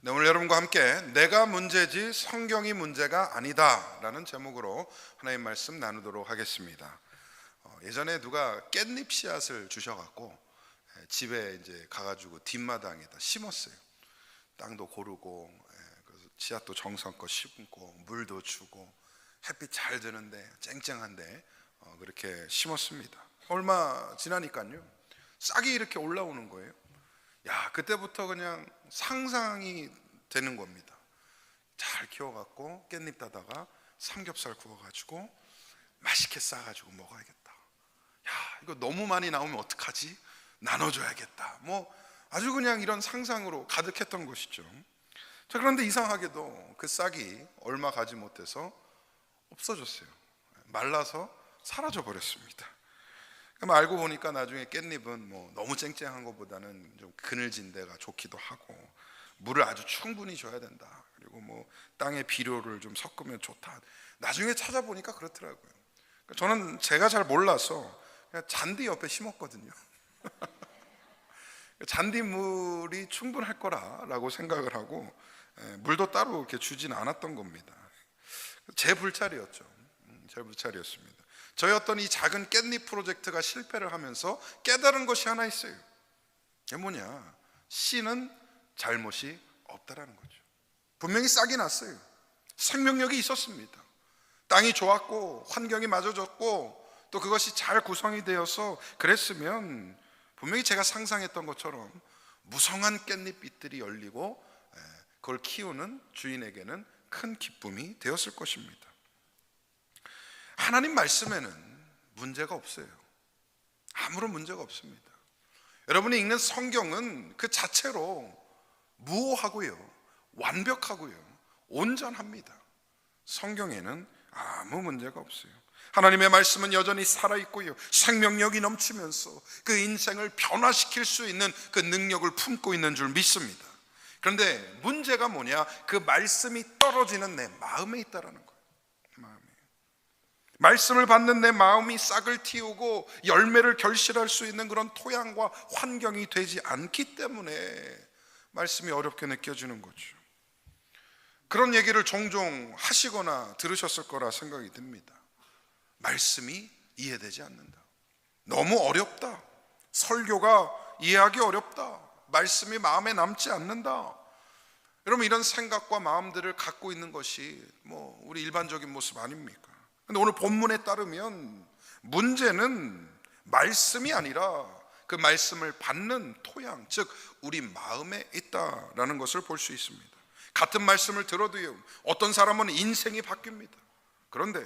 네, 오늘 여러분과 함께 내가 문제지 성경이 문제가 아니다 라는 제목으로 하나님 말씀 나누도록 하겠습니다. 예전에 누가 깻잎 씨앗을 주셔갖고 집에 이제 가가지고 뒷마당에다 심었어요. 땅도 고르고 그래서 씨앗도 정성껏 심고 물도 주고 햇빛 잘 드는데 쨍쨍한데 그렇게 심었습니다. 얼마 지나니까요 싹이 이렇게 올라오는 거예요. 야, 그때부터 그냥 상상이 되는 겁니다. 잘 키워갖고 깻잎 따다가 삼겹살 구워가지고 맛있게 싸가지고 먹어야겠다. 야, 이거 너무 많이 나오면 어떡하지? 나눠줘야겠다. 뭐 아주 그냥 이런 상상으로 가득했던 것이죠. 자, 그런데 이상하게도 그 싹이 얼마 가지 못해서 없어졌어요. 말라서 사라져 버렸습니다. 그럼 알고 보니까 나중에 깻잎은 뭐 너무 쨍쨍한 것보다는 좀 그늘진 데가 좋기도 하고 물을 아주 충분히 줘야 된다. 그리고 뭐 땅에 비료를 좀 섞으면 좋다. 나중에 찾아보니까 그렇더라고요. 저는 제가 잘 몰라서 그냥 잔디 옆에 심었거든요. 잔디물이 충분할 거라고 생각을 하고 물도 따로 이렇게 주진 않았던 겁니다. 제 불찰이었죠. 제 불찰이었습니다. 저희 어떤 이 작은 깻잎 프로젝트가 실패를 하면서 깨달은 것이 하나 있어요. 그게 뭐냐? 씨는 잘못이 없다라는 거죠. 분명히 싹이 났어요. 생명력이 있었습니다. 땅이 좋았고 환경이 맞아졌고 또 그것이 잘 구성이 되어서 그랬으면 분명히 제가 상상했던 것처럼 무성한 깻잎빛들이 열리고 그걸 키우는 주인에게는 큰 기쁨이 되었을 것입니다. 하나님 말씀에는 문제가 없어요. 아무런 문제가 없습니다. 여러분이 읽는 성경은 그 자체로 무오하고요, 완벽하고요, 온전합니다. 성경에는 아무 문제가 없어요. 하나님의 말씀은 여전히 살아있고요, 생명력이 넘치면서 그 인생을 변화시킬 수 있는 그 능력을 품고 있는 줄 믿습니다. 그런데 문제가 뭐냐? 그 말씀이 떨어지는 내 마음에 있다라는 거예요. 말씀을 받는 내 마음이 싹을 틔우고 열매를 결실할 수 있는 그런 토양과 환경이 되지 않기 때문에 말씀이 어렵게 느껴지는 거죠. 그런 얘기를 종종 하시거나 들으셨을 거라 생각이 듭니다. 말씀이 이해되지 않는다. 너무 어렵다. 설교가 이해하기 어렵다. 말씀이 마음에 남지 않는다. 여러분, 이런 생각과 마음들을 갖고 있는 것이 뭐 우리 일반적인 모습 아닙니까? 근데 오늘 본문에 따르면 문제는 말씀이 아니라 그 말씀을 받는 토양, 즉 우리 마음에 있다라는 것을 볼 수 있습니다. 같은 말씀을 들어도요, 어떤 사람은 인생이 바뀝니다. 그런데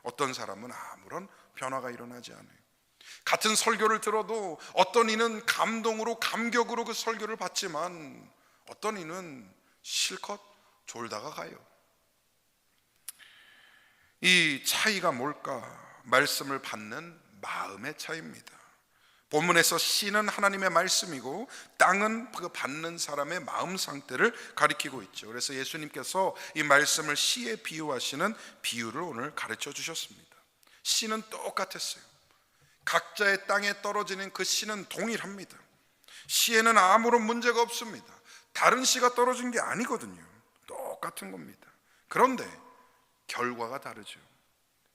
어떤 사람은 아무런 변화가 일어나지 않아요. 같은 설교를 들어도 어떤 이는 감동으로 감격으로 그 설교를 받지만 어떤 이는 실컷 졸다가 가요. 이 차이가 뭘까? 말씀을 받는 마음의 차이입니다. 본문에서 씨는 하나님의 말씀이고 땅은 그 받는 사람의 마음 상태를 가리키고 있죠. 그래서 예수님께서 이 말씀을 씨에 비유하시는 비유를 오늘 가르쳐 주셨습니다. 씨는 똑같았어요. 각자의 땅에 떨어지는 그 씨는 동일합니다. 씨에는 아무런 문제가 없습니다. 다른 씨가 떨어진 게 아니거든요. 똑같은 겁니다. 그런데 결과가 다르죠.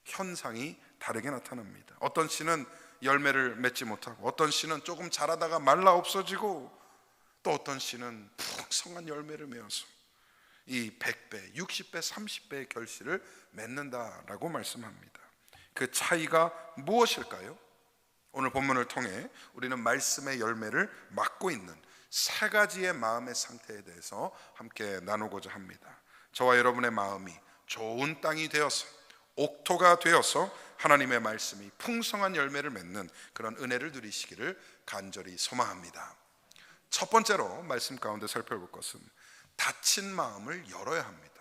현상이 다르게 나타납니다. 어떤 씨는 열매를 맺지 못하고 어떤 씨는 조금 자라다가 말라 없어지고 또 어떤 씨는 풍성한 열매를 맺어서 이 100배, 60배, 30배의 결실을 맺는다라고 말씀합니다. 그 차이가 무엇일까요? 오늘 본문을 통해 우리는 말씀의 열매를 맡고 있는 세 가지의 마음의 상태에 대해서 함께 나누고자 합니다. 저와 여러분의 마음이 좋은 땅이 되어서 옥토가 되어서 하나님의 말씀이 풍성한 열매를 맺는 그런 은혜를 누리시기를 간절히 소망합니다. 첫 번째로 말씀 가운데 살펴볼 것은 닫힌 마음을 열어야 합니다.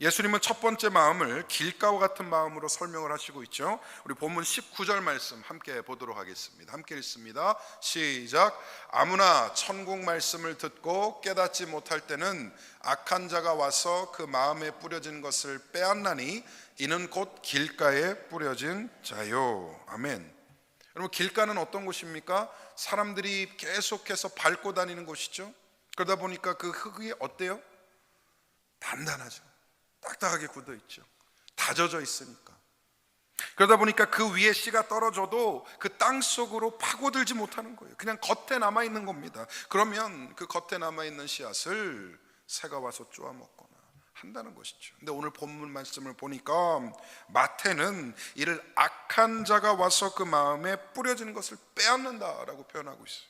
예수님은 첫 번째 마음을 길가와 같은 마음으로 설명을 하시고 있죠. 우리 본문 19절 말씀 함께 보도록 하겠습니다. 함께 읽습니다. 시작. 아무나 천국 말씀을 듣고 깨닫지 못할 때는 악한 자가 와서 그 마음에 뿌려진 것을 빼앗나니 이는 곧 길가에 뿌려진 자요. 아멘. 여러분, 길가는 어떤 곳입니까? 사람들이 계속해서 밟고 다니는 곳이죠. 그러다 보니까 그 흙이 어때요? 단단하죠. 딱딱하게 굳어 있죠. 다져져 있으니까. 그러다 보니까 그 위에 씨가 떨어져도 그 땅 속으로 파고들지 못하는 거예요. 그냥 겉에 남아있는 겁니다. 그러면 그 겉에 남아있는 씨앗을 새가 와서 쪼아먹거나 한다는 것이죠. 근데 오늘 본문 말씀을 보니까 마태는 이를 악한 자가 와서 그 마음에 뿌려지는 것을 빼앗는다라고 표현하고 있어요.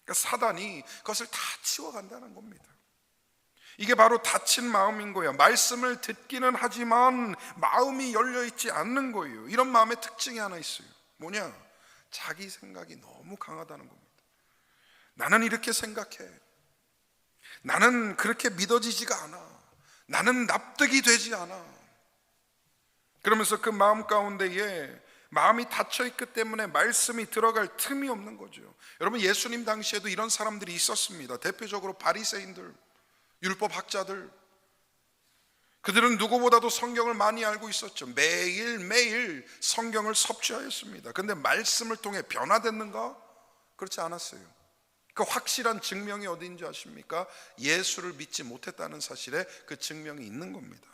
그러니까 사단이 그것을 다 치워간다는 겁니다. 이게 바로 닫힌 마음인 거예요. 말씀을 듣기는 하지만 마음이 열려있지 않는 거예요. 이런 마음의 특징이 하나 있어요. 뭐냐? 자기 생각이 너무 강하다는 겁니다. 나는 이렇게 생각해. 나는 그렇게 믿어지지가 않아. 나는 납득이 되지 않아. 그러면서 그 마음 가운데에 마음이 닫혀있기 때문에 말씀이 들어갈 틈이 없는 거죠. 여러분, 예수님 당시에도 이런 사람들이 있었습니다. 대표적으로 바리새인들, 율법학자들. 그들은 누구보다도 성경을 많이 알고 있었죠. 매일매일 성경을 섭취하였습니다. 그런데 말씀을 통해 변화됐는가? 그렇지 않았어요. 그 확실한 증명이 어디인지 아십니까? 예수를 믿지 못했다는 사실에 그 증명이 있는 겁니다.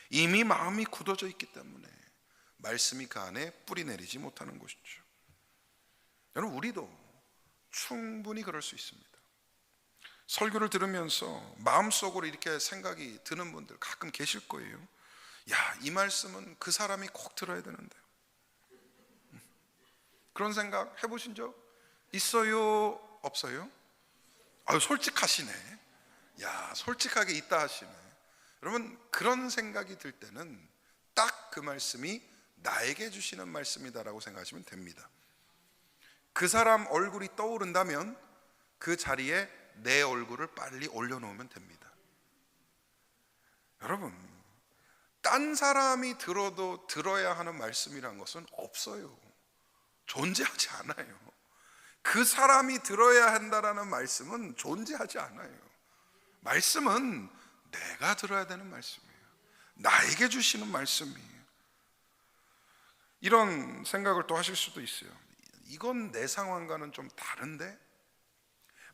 이미 마음이 굳어져 있기 때문에 말씀이 그 안에 뿌리 내리지 못하는 것이죠. 여러분, 우리도 충분히 그럴 수 있습니다. 설교를 들으면서 마음속으로 이렇게 생각이 드는 분들 가끔 계실 거예요. 야, 이 말씀은 그 사람이 꼭 들어야 되는데. 그런 생각 해보신 적 있어요? 없어요? 아유, 솔직하시네. 야, 솔직하게 있다 하시네. 여러분, 그런 생각이 들 때는 딱 그 말씀이 나에게 주시는 말씀이다라고 생각하시면 됩니다. 그 사람 얼굴이 떠오른다면 그 자리에 내 얼굴을 빨리 올려놓으면 됩니다. 여러분, 딴 사람이 들어도 들어야 하는 말씀이란 것은 없어요. 존재하지 않아요. 그 사람이 들어야 한다라는 말씀은 존재하지 않아요. 말씀은 내가 들어야 되는 말씀이에요. 나에게 주시는 말씀이에요. 이런 생각을 또 하실 수도 있어요. 이건 내 상황과는 좀 다른데?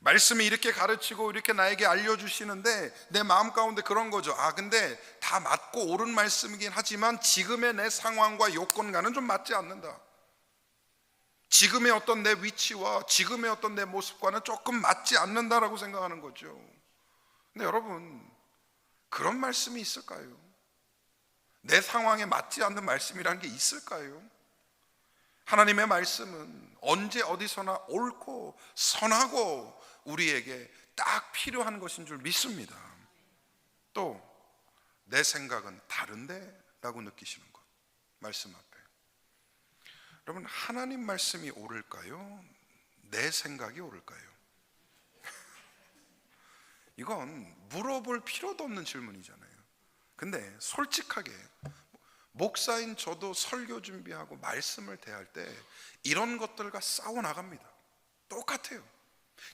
말씀이 이렇게 가르치고 이렇게 나에게 알려주시는데 내 마음 가운데 그런 거죠. 아, 근데 다 맞고 옳은 말씀이긴 하지만 지금의 내 상황과 요건과는 좀 맞지 않는다. 지금의 어떤 내 위치와 지금의 어떤 내 모습과는 조금 맞지 않는다라고 생각하는 거죠. 근데 여러분, 그런 말씀이 있을까요? 내 상황에 맞지 않는 말씀이라는 게 있을까요? 하나님의 말씀은 언제 어디서나 옳고 선하고 우리에게 딱 필요한 것인 줄 믿습니다. 또 내 생각은 다른데? 라고 느끼시는 것, 말씀 앞에. 여러분, 하나님 말씀이 옳을까요? 내 생각이 옳을까요? 이건 물어볼 필요도 없는 질문이잖아요. 근데 솔직하게 목사인 저도 설교 준비하고 말씀을 대할 때 이런 것들과 싸워 나갑니다. 똑같아요.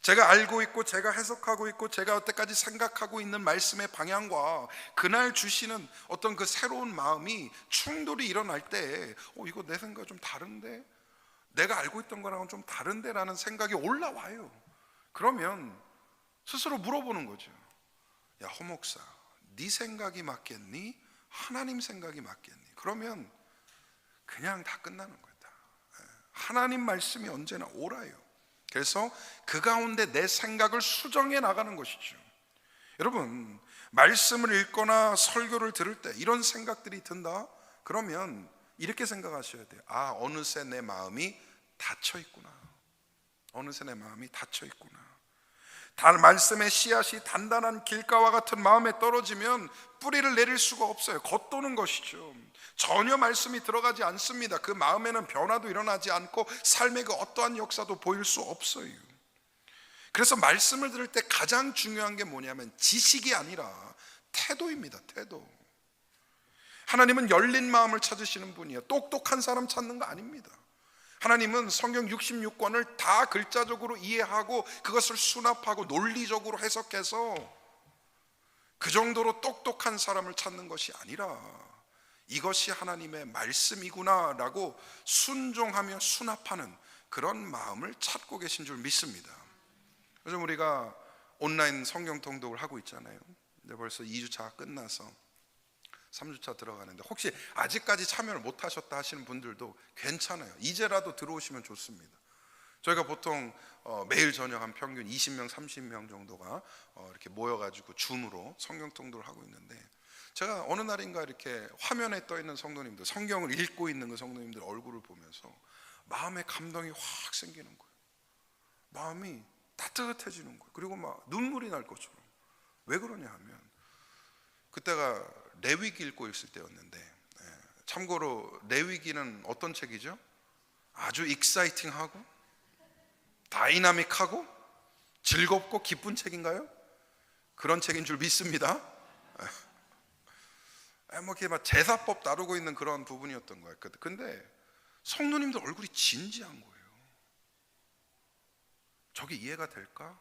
제가 알고 있고 제가 해석하고 있고 제가 여태까지 생각하고 있는 말씀의 방향과 그날 주시는 어떤 그 새로운 마음이 충돌이 일어날 때 이거 내 생각 좀 다른데? 내가 알고 있던 거랑은 좀 다른데? 라는 생각이 올라와요. 그러면 스스로 물어보는 거죠. 야, 허 목사, 네 생각이 맞겠니? 하나님 생각이 맞겠니? 그러면 그냥 다 끝나는 거예요. 하나님 말씀이 언제나 옳아요. 그래서 그 가운데 내 생각을 수정해 나가는 것이죠. 여러분, 말씀을 읽거나 설교를 들을 때 이런 생각들이 든다? 그러면 이렇게 생각하셔야 돼요. 아, 어느새 내 마음이 닫혀 있구나. 어느새 내 마음이 닫혀 있구나. 말씀의 씨앗이 단단한 길가와 같은 마음에 떨어지면 뿌리를 내릴 수가 없어요. 겉도는 것이죠. 전혀 말씀이 들어가지 않습니다. 그 마음에는 변화도 일어나지 않고 삶의 그 어떠한 역사도 보일 수 없어요. 그래서 말씀을 들을 때 가장 중요한 게 뭐냐면 지식이 아니라 태도입니다. 태도. 하나님은 열린 마음을 찾으시는 분이에요. 똑똑한 사람 찾는 거 아닙니다. 하나님은 성경 66권을 다 글자적으로 이해하고 그것을 수납하고 논리적으로 해석해서 그 정도로 똑똑한 사람을 찾는 것이 아니라 이것이 하나님의 말씀이구나 라고 순종하며 수납하는 그런 마음을 찾고 계신 줄 믿습니다. 요즘 우리가 온라인 성경 통독을 하고 있잖아요. 근데 벌써 2주차가 끝나서 3주차 들어가는데 혹시 아직까지 참여를 못 하셨다 하시는 분들도 괜찮아요. 이제라도 들어오시면 좋습니다. 저희가 보통 매일 저녁 한 평균 20명, 30명 정도가 이렇게 모여가지고 줌으로 성경 통독을 하고 있는데, 제가 어느 날인가 이렇게 화면에 떠 있는 성도님들, 성경을 읽고 있는 그 성도님들 얼굴을 보면서 마음에 감동이 확 생기는 거예요. 마음이 따뜻해지는 거예요. 그리고 막 눈물이 날 것처럼. 왜 그러냐 하면 그때가 레위기 읽고 있을 때였는데, 참고로 레위기는 어떤 책이죠? 아주 익사이팅하고 다이나믹하고 즐겁고 기쁜 책인가요? 그런 책인 줄 믿습니다. 뭐 이렇게 막 제사법 다루고 있는 그런 부분이었던 거예요. 근데 성도님들 얼굴이 진지한 거예요. 저게 이해가 될까?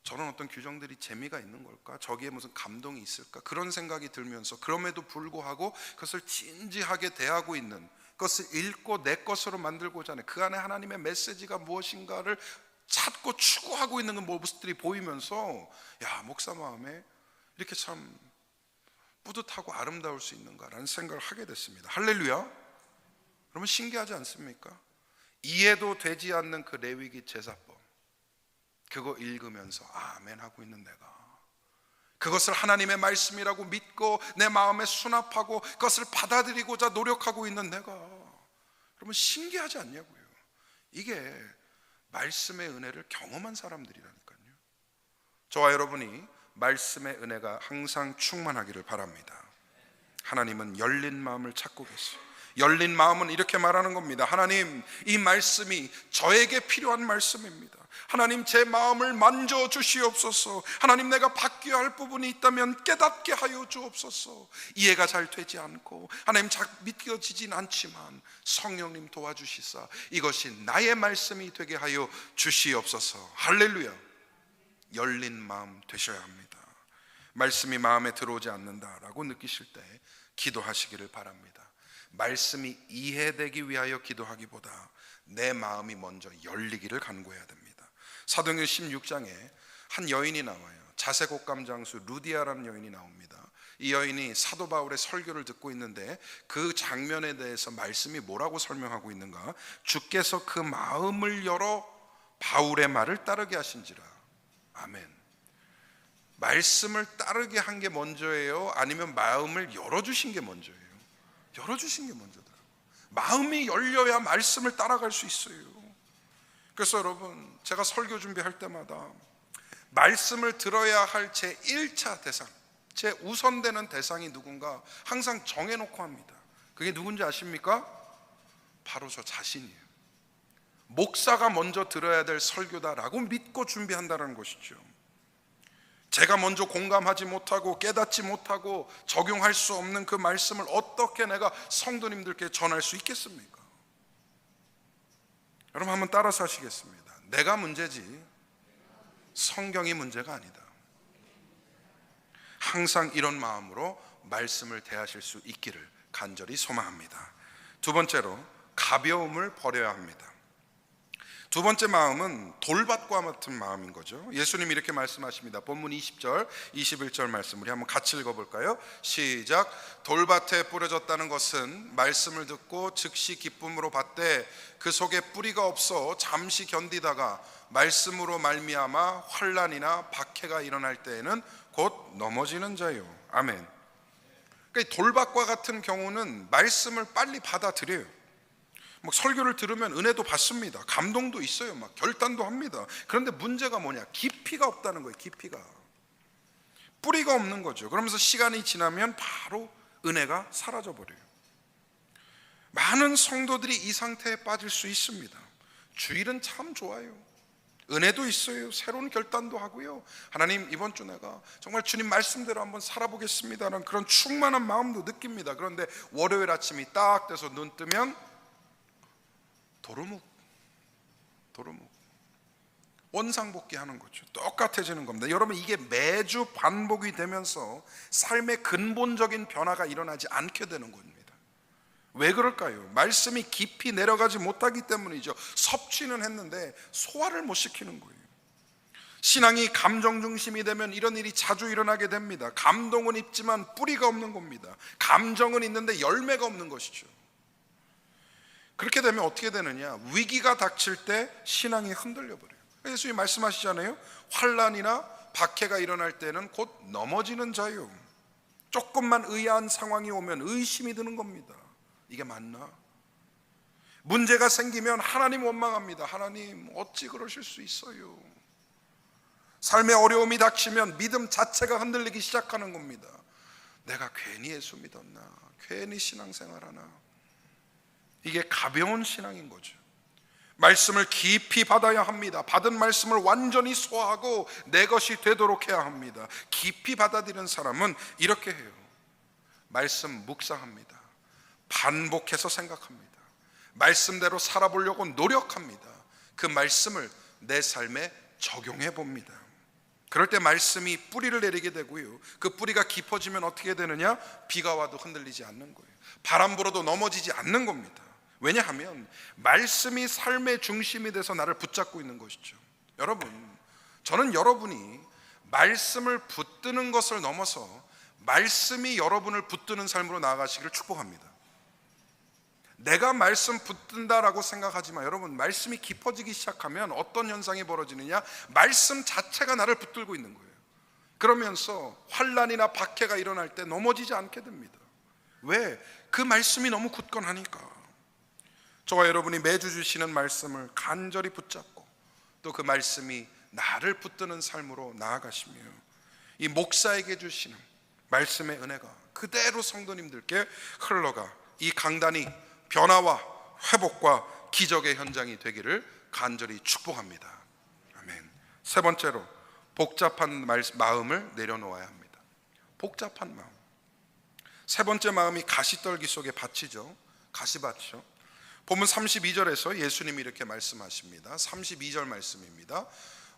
저런 어떤 규정들이 재미가 있는 걸까? 저기에 무슨 감동이 있을까? 그런 생각이 들면서 그럼에도 불구하고 그것을 진지하게 대하고 있는, 그것을 읽고 내 것으로 만들고자 하는 그 안에 하나님의 메시지가 무엇인가를 찾고 추구하고 있는 그 모습들이 보이면서, 야, 목사 마음에 이렇게 참 뿌듯하고 아름다울 수 있는가라는 생각을 하게 됐습니다. 할렐루야. 그러면 신기하지 않습니까? 이해도 되지 않는 그 레위기 제사법, 그거 읽으면서 아멘 하고 있는 내가, 그것을 하나님의 말씀이라고 믿고 내 마음에 수납하고 그것을 받아들이고자 노력하고 있는 내가, 그러면 신기하지 않냐고요. 이게 말씀의 은혜를 경험한 사람들이라니까요. 저와 여러분이 말씀의 은혜가 항상 충만하기를 바랍니다. 하나님은 열린 마음을 찾고 계세요. 열린 마음은 이렇게 말하는 겁니다. 하나님, 이 말씀이 저에게 필요한 말씀입니다. 하나님, 제 마음을 만져 주시옵소서. 하나님, 내가 바뀌어야 할 부분이 있다면 깨닫게 하여 주옵소서. 이해가 잘 되지 않고 하나님 잘 믿겨지진 않지만 성령님 도와주시사 이것이 나의 말씀이 되게 하여 주시옵소서. 할렐루야. 열린 마음 되셔야 합니다. 말씀이 마음에 들어오지 않는다라고 느끼실 때 기도하시기를 바랍니다. 말씀이 이해되기 위하여 기도하기보다 내 마음이 먼저 열리기를 간구해야 됩니다. 사도행전 16장에 한 여인이 나와요. 자색옥감 장수 루디아라는 여인이 나옵니다. 이 여인이 사도 바울의 설교를 듣고 있는데 그 장면에 대해서 말씀이 뭐라고 설명하고 있는가? 주께서 그 마음을 열어 바울의 말을 따르게 하신지라. 아멘. 말씀을 따르게 한 게 먼저예요? 아니면 마음을 열어주신 게 먼저예요? 열어주신 게 먼저더라고요. 마음이 열려야 말씀을 따라갈 수 있어요. 그래서 여러분, 제가 설교 준비할 때마다 말씀을 들어야 할 제 1차 대상, 제 우선되는 대상이 누군가 항상 정해놓고 합니다. 그게 누군지 아십니까? 바로 저 자신이에요. 목사가 먼저 들어야 될 설교다라고 믿고 준비한다는 것이죠. 제가 먼저 공감하지 못하고 깨닫지 못하고 적용할 수 없는 그 말씀을 어떻게 내가 성도님들께 전할 수 있겠습니까? 여러분, 한번 따라서 하시겠습니다. 내가 문제지 성경이 문제가 아니다. 항상 이런 마음으로 말씀을 대하실 수 있기를 간절히 소망합니다. 두 번째로, 가벼움을 버려야 합니다. 두 번째 마음은 돌밭과 같은 마음인 거죠. 예수님이 이렇게 말씀하십니다. 본문 20절, 21절 말씀 우리 한번 같이 읽어볼까요? 시작. 돌밭에 뿌려졌다는 것은 말씀을 듣고 즉시 기쁨으로 받되 그 속에 뿌리가 없어 잠시 견디다가 말씀으로 말미암아 환난이나 박해가 일어날 때에는 곧 넘어지는 자요. 아멘. 그러니까 돌밭과 같은 경우는 말씀을 빨리 받아들여요. 막 설교를 들으면 은혜도 받습니다. 감동도 있어요. 막 결단도 합니다. 그런데 문제가 뭐냐? 깊이가 없다는 거예요. 깊이가. 뿌리가 없는 거죠. 그러면서 시간이 지나면 바로 은혜가 사라져 버려요. 많은 성도들이 이 상태에 빠질 수 있습니다. 주일은 참 좋아요. 은혜도 있어요. 새로운 결단도 하고요. 하나님, 이번 주 내가 정말 주님 말씀대로 한번 살아보겠습니다라는 그런 충만한 마음도 느낍니다. 그런데 월요일 아침이 딱 돼서 눈 뜨면 도루묵 원상복귀 하는 거죠. 똑같아지는 겁니다. 여러분, 이게 매주 반복이 되면서 삶의 근본적인 변화가 일어나지 않게 되는 겁니다. 왜 그럴까요? 말씀이 깊이 내려가지 못하기 때문이죠. 섭취는 했는데 소화를 못 시키는 거예요. 신앙이 감정 중심이 되면 이런 일이 자주 일어나게 됩니다. 감동은 있지만 뿌리가 없는 겁니다. 감정은 있는데 열매가 없는 것이죠. 그렇게 되면 어떻게 되느냐? 위기가 닥칠 때 신앙이 흔들려 버려요. 예수님이 말씀하시잖아요. 환난이나 박해가 일어날 때는 곧 넘어지는 자요. 조금만 의아한 상황이 오면 의심이 드는 겁니다. 이게 맞나? 문제가 생기면 하나님 원망합니다. 하나님 어찌 그러실 수 있어요? 삶의 어려움이 닥치면 믿음 자체가 흔들리기 시작하는 겁니다. 내가 괜히 예수 믿었나? 괜히 신앙생활하나? 이게 가벼운 신앙인 거죠. 말씀을 깊이 받아야 합니다. 받은 말씀을 완전히 소화하고 내 것이 되도록 해야 합니다. 깊이 받아들이는 사람은 이렇게 해요. 말씀 묵상합니다. 반복해서 생각합니다. 말씀대로 살아보려고 노력합니다. 그 말씀을 내 삶에 적용해 봅니다. 그럴 때 말씀이 뿌리를 내리게 되고요. 그 뿌리가 깊어지면 어떻게 되느냐? 비가 와도 흔들리지 않는 거예요. 바람 불어도 넘어지지 않는 겁니다. 왜냐하면 말씀이 삶의 중심이 돼서 나를 붙잡고 있는 것이죠. 여러분, 저는 여러분이 말씀을 붙드는 것을 넘어서 말씀이 여러분을 붙드는 삶으로 나아가시기를 축복합니다. 내가 말씀 붙든다라고 생각하지만 여러분, 말씀이 깊어지기 시작하면 어떤 현상이 벌어지느냐? 말씀 자체가 나를 붙들고 있는 거예요. 그러면서 환난이나 박해가 일어날 때 넘어지지 않게 됩니다. 왜? 그 말씀이 너무 굳건하니까. 저와 여러분이 매주 주시는 말씀을 간절히 붙잡고 또 그 말씀이 나를 붙드는 삶으로 나아가시며 이 목사에게 주시는 말씀의 은혜가 그대로 성도님들께 흘러가 이 강단이 변화와 회복과 기적의 현장이 되기를 간절히 축복합니다. 아멘. 세 번째로 복잡한 마음을 내려놓아야 합니다. 복잡한 마음. 세 번째 마음이 가시떨기 속의 밭이죠. 가시밭이죠. 본문 32절에서 예수님이 이렇게 말씀하십니다. 32절 말씀입니다.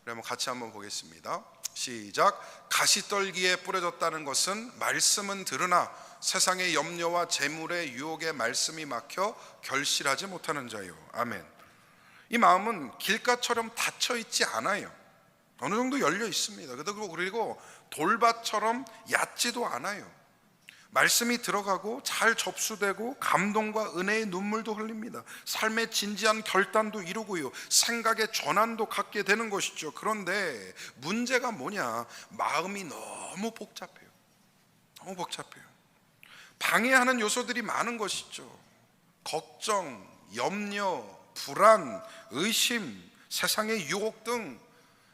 우리 한번 같이 한번 보겠습니다. 시작. 가시떨기에 뿌려졌다는 것은 말씀은 들으나 세상의 염려와 재물의 유혹에 말씀이 막혀 결실하지 못하는 자요. 아멘. 이 마음은 길가처럼 닫혀 있지 않아요. 어느 정도 열려 있습니다. 그리고 돌밭처럼 얕지도 않아요. 말씀이 들어가고 잘 접수되고 감동과 은혜의 눈물도 흘립니다. 삶의 진지한 결단도 이루고요. 생각의 전환도 갖게 되는 것이죠. 그런데 문제가 뭐냐? 마음이 너무 복잡해요. 너무 복잡해요. 방해하는 요소들이 많은 것이죠. 걱정, 염려, 불안, 의심, 세상의 유혹 등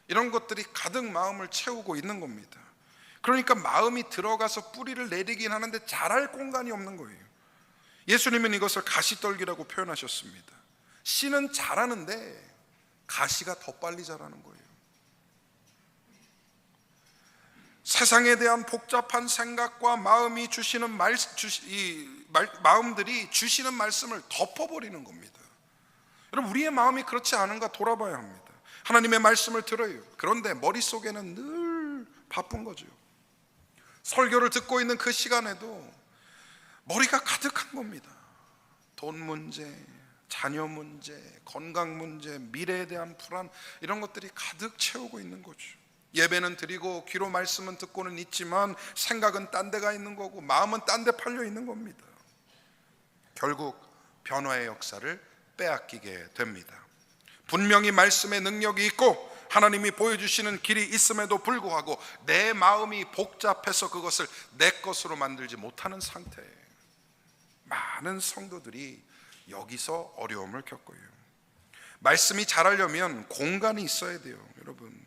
이런 것들이 가득 마음을 채우고 있는 겁니다. 그러니까 마음이 들어가서 뿌리를 내리긴 하는데 자랄 공간이 없는 거예요. 예수님은 이것을 가시떨기라고 표현하셨습니다. 씨는 자라는데 가시가 더 빨리 자라는 거예요. 세상에 대한 복잡한 생각과 마음이 주시는 마음들이 주시는 말씀을 덮어버리는 겁니다. 여러분, 우리의 마음이 그렇지 않은가 돌아봐야 합니다. 하나님의 말씀을 들어요. 그런데 머릿속에는 늘 바쁜 거죠. 설교를 듣고 있는 그 시간에도 머리가 가득한 겁니다. 돈 문제, 자녀 문제, 건강 문제, 미래에 대한 불안, 이런 것들이 가득 채우고 있는 거죠. 예배는 드리고 귀로 말씀은 듣고는 있지만 생각은 딴 데가 있는 거고 마음은 딴 데 팔려 있는 겁니다. 결국 변화의 역사를 빼앗기게 됩니다. 분명히 말씀의 능력이 있고 하나님이 보여주시는 길이 있음에도 불구하고 내 마음이 복잡해서 그것을 내 것으로 만들지 못하는 상태에 많은 성도들이 여기서 어려움을 겪어요. 말씀이 자라려면 공간이 있어야 돼요, 여러분.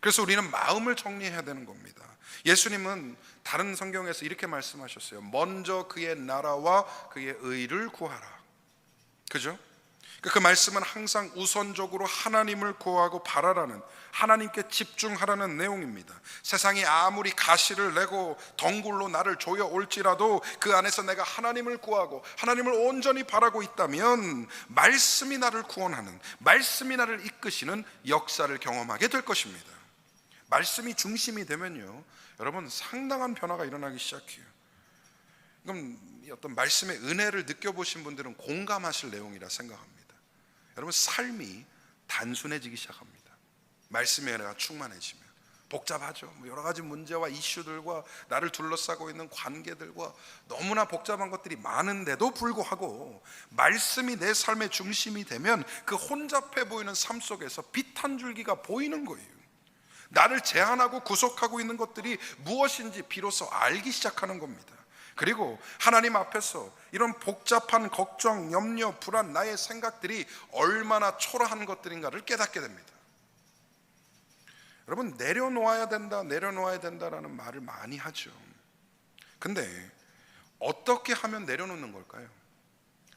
그래서 우리는 마음을 정리해야 되는 겁니다. 예수님은 다른 성경에서 이렇게 말씀하셨어요. 먼저 그의 나라와 그의 의를 구하라. 그죠? 그 말씀은 항상 우선적으로 하나님을 구하고 바라라는, 하나님께 집중하라는 내용입니다. 세상이 아무리 가시를 내고 덩굴로 나를 조여올지라도 그 안에서 내가 하나님을 구하고 하나님을 온전히 바라고 있다면 말씀이 나를 구원하는, 말씀이 나를 이끄시는 역사를 경험하게 될 것입니다. 말씀이 중심이 되면요, 여러분, 상당한 변화가 일어나기 시작해요. 그럼 어떤 말씀의 은혜를 느껴보신 분들은 공감하실 내용이라 생각합니다. 여러분, 삶이 단순해지기 시작합니다. 말씀의 은혜가 충만해지면 복잡하죠. 여러 가지 문제와 이슈들과 나를 둘러싸고 있는 관계들과 너무나 복잡한 것들이 많은데도 불구하고 말씀이 내 삶의 중심이 되면 그 혼잡해 보이는 삶 속에서 빛 한 줄기가 보이는 거예요. 나를 제한하고 구속하고 있는 것들이 무엇인지 비로소 알기 시작하는 겁니다. 그리고 하나님 앞에서 이런 복잡한 걱정, 염려, 불안, 나의 생각들이 얼마나 초라한 것들인가를 깨닫게 됩니다. 여러분, 내려놓아야 된다라는 말을 많이 하죠. 근데 어떻게 하면 내려놓는 걸까요?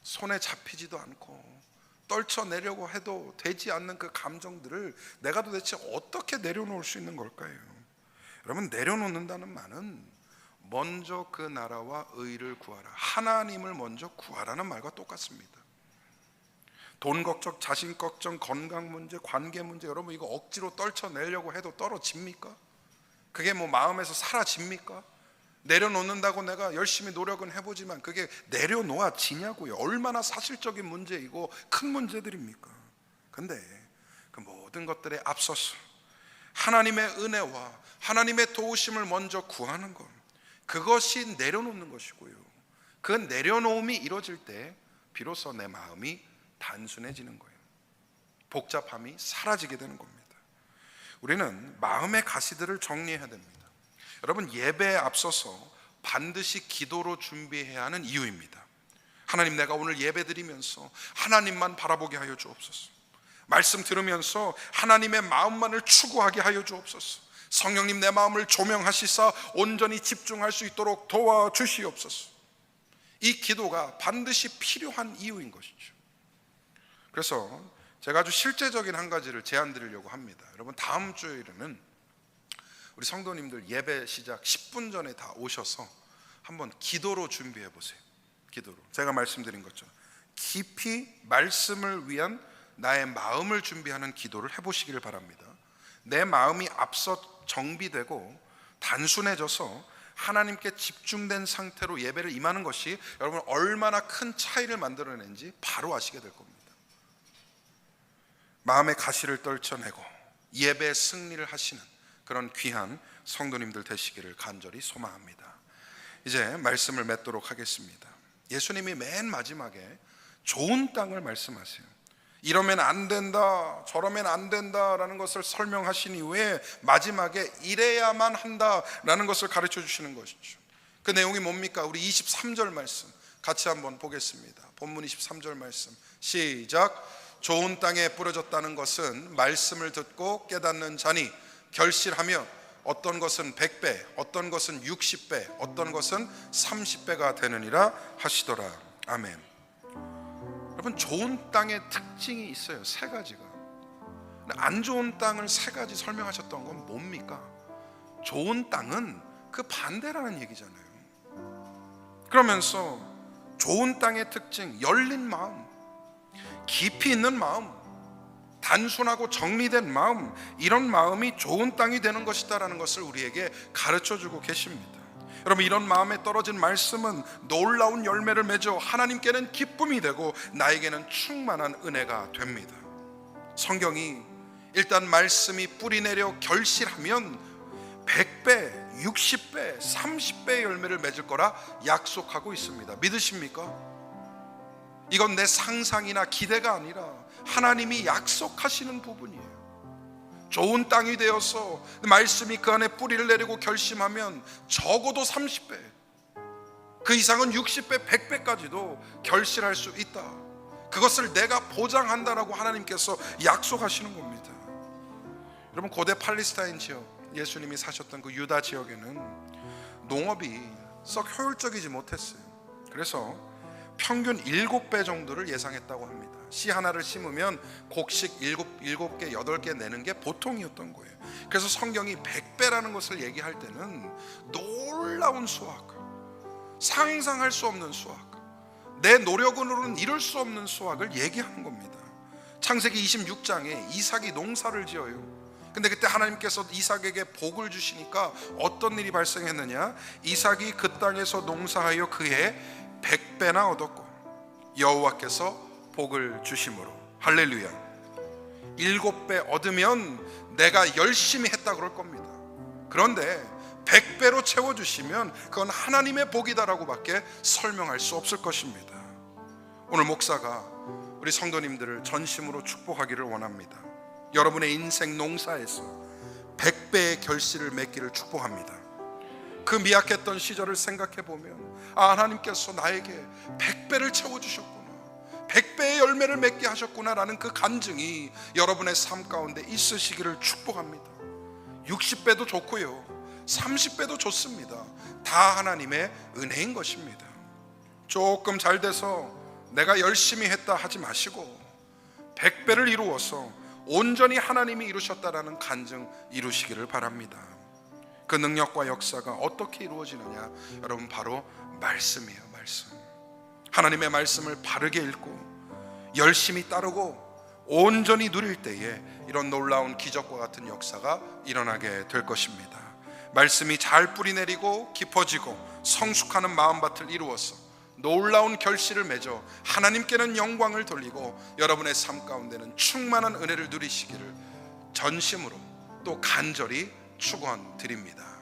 손에 잡히지도 않고 떨쳐내려고 해도 되지 않는 그 감정들을 내가 도대체 어떻게 내려놓을 수 있는 걸까요? 여러분, 내려놓는다는 말은 먼저 그 나라와 의를 구하라, 하나님을 먼저 구하라는 말과 똑같습니다. 돈 걱정, 자신 걱정, 건강 문제, 관계 문제, 여러분 이거 억지로 떨쳐내려고 해도 떨어집니까? 그게 마음에서 사라집니까? 내려놓는다고 내가 열심히 노력은 해보지만 그게 내려놓아지냐고요. 얼마나 사실적인 문제이고 큰 문제들입니까? 근데 그 모든 것들에 앞서서 하나님의 은혜와 하나님의 도우심을 먼저 구하는 것, 그것이 내려놓는 것이고요. 그 내려놓음이 이루어질 때 비로소 내 마음이 단순해지는 거예요. 복잡함이 사라지게 되는 겁니다. 우리는 마음의 가시들을 정리해야 됩니다. 여러분, 예배에 앞서서 반드시 기도로 준비해야 하는 이유입니다. 하나님, 내가 오늘 예배 드리면서 하나님만 바라보게 하여 주옵소서. 말씀 들으면서 하나님의 마음만을 추구하게 하여 주옵소서. 성령님, 내 마음을 조명하시사 온전히 집중할 수 있도록 도와주시옵소서. 이 기도가 반드시 필요한 이유인 것이죠. 그래서 제가 아주 실제적인 한 가지를 제안 드리려고 합니다. 여러분, 다음 주일에는 우리 성도님들 예배 시작 10분 전에 다 오셔서 한번 기도로 준비해 보세요. 기도로, 제가 말씀드린 것처럼 깊이 말씀을 위한 나의 마음을 준비하는 기도를 해보시기를 바랍니다. 내 마음이 앞서 정비되고 단순해져서 하나님께 집중된 상태로 예배를 임하는 것이 여러분 얼마나 큰 차이를 만들어내는지 바로 아시게 될 겁니다. 마음의 가시를 떨쳐내고 예배의 승리를 하시는 그런 귀한 성도님들 되시기를 간절히 소망합니다. 이제 말씀을 맺도록 하겠습니다. 예수님이 맨 마지막에 좋은 땅을 말씀하세요. 이러면 안 된다, 저러면 안 된다라는 것을 설명하신 이후에 마지막에 이래야만 한다라는 것을 가르쳐 주시는 것이죠. 그 내용이 뭡니까? 우리 23절 말씀 같이 한번 보겠습니다. 본문 23절 말씀 시작. 좋은 땅에 뿌려졌다는 것은 말씀을 듣고 깨닫는 자니 결실하며 어떤 것은 100배, 어떤 것은 60배, 어떤 것은 30배가 되느니라 하시더라. 아멘. 여러분, 좋은 땅의 특징이 있어요. 세 가지가. 안 좋은 땅을 세 가지 설명하셨던 건 뭡니까? 좋은 땅은 그 반대라는 얘기잖아요. 그러면서 좋은 땅의 특징, 열린 마음, 깊이 있는 마음, 단순하고 정리된 마음, 이런 마음이 좋은 땅이 되는 것이다라는 것을 우리에게 가르쳐주고 계십니다. 여러분, 이런 마음에 떨어진 말씀은 놀라운 열매를 맺어 하나님께는 기쁨이 되고 나에게는 충만한 은혜가 됩니다. 성경이 일단 말씀이 뿌리내려 결실하면 100배, 60배, 30배의 열매를 맺을 거라 약속하고 있습니다. 믿으십니까? 이건 내 상상이나 기대가 아니라 하나님이 약속하시는 부분이에요. 좋은 땅이 되어서 말씀이 그 안에 뿌리를 내리고 결심하면 적어도 30배, 그 이상은 60배, 100배까지도 결실할 수 있다. 그것을 내가 보장한다라고 하나님께서 약속하시는 겁니다. 여러분, 고대 팔레스타인 지역, 예수님이 사셨던 그 유다 지역에는 농업이 썩 효율적이지 못했어요. 그래서 평균 7배 정도를 예상했다고 합니다. 씨 하나를 심으면 곡식 7개, 8개 내는 게 보통이었던 거예요. 그래서 성경이 100배라는 것을 얘기할 때는 놀라운 수확, 상상할 수 없는 수확, 내 노력으로는 이룰 수 없는 수확을 얘기하는 겁니다. 창세기 26장에 이삭이 농사를 지어요. 근데 그때 하나님께서 이삭에게 복을 주시니까 어떤 일이 발생했느냐? 이삭이 그 땅에서 농사하여 그해 100배나 얻었고 여호와께서 복을 주심으로, 할렐루야. 7배 얻으면 내가 열심히 했다 그럴 겁니다. 그런데 100배로 채워주시면 그건 하나님의 복이다라고 밖에 설명할 수 없을 것입니다. 오늘 목사가 우리 성도님들을 전심으로 축복하기를 원합니다. 여러분의 인생 농사에서 100배의 결실을 맺기를 축복합니다. 그 미약했던 시절을 생각해 보면 하나님께서 나에게 100배를 채워주셨구나, 100배의 열매를 맺게 하셨구나라는 그 간증이 여러분의 삶 가운데 있으시기를 축복합니다. 60배도 좋고요, 30배도 좋습니다. 다 하나님의 은혜인 것입니다. 조금 잘 돼서 내가 열심히 했다 하지 마시고 100배를 이루어서 온전히 하나님이 이루셨다라는 간증 이루시기를 바랍니다. 그 능력과 역사가 어떻게 이루어지느냐, 여러분 바로 말씀이에요. 말씀. 하나님의 말씀을 바르게 읽고 열심히 따르고 온전히 누릴 때에 이런 놀라운 기적과 같은 역사가 일어나게 될 것입니다. 말씀이 잘 뿌리내리고 깊어지고 성숙하는 마음밭을 이루어서 놀라운 결실을 맺어 하나님께는 영광을 돌리고 여러분의 삶 가운데는 충만한 은혜를 누리시기를 전심으로 또 간절히 축원드립니다.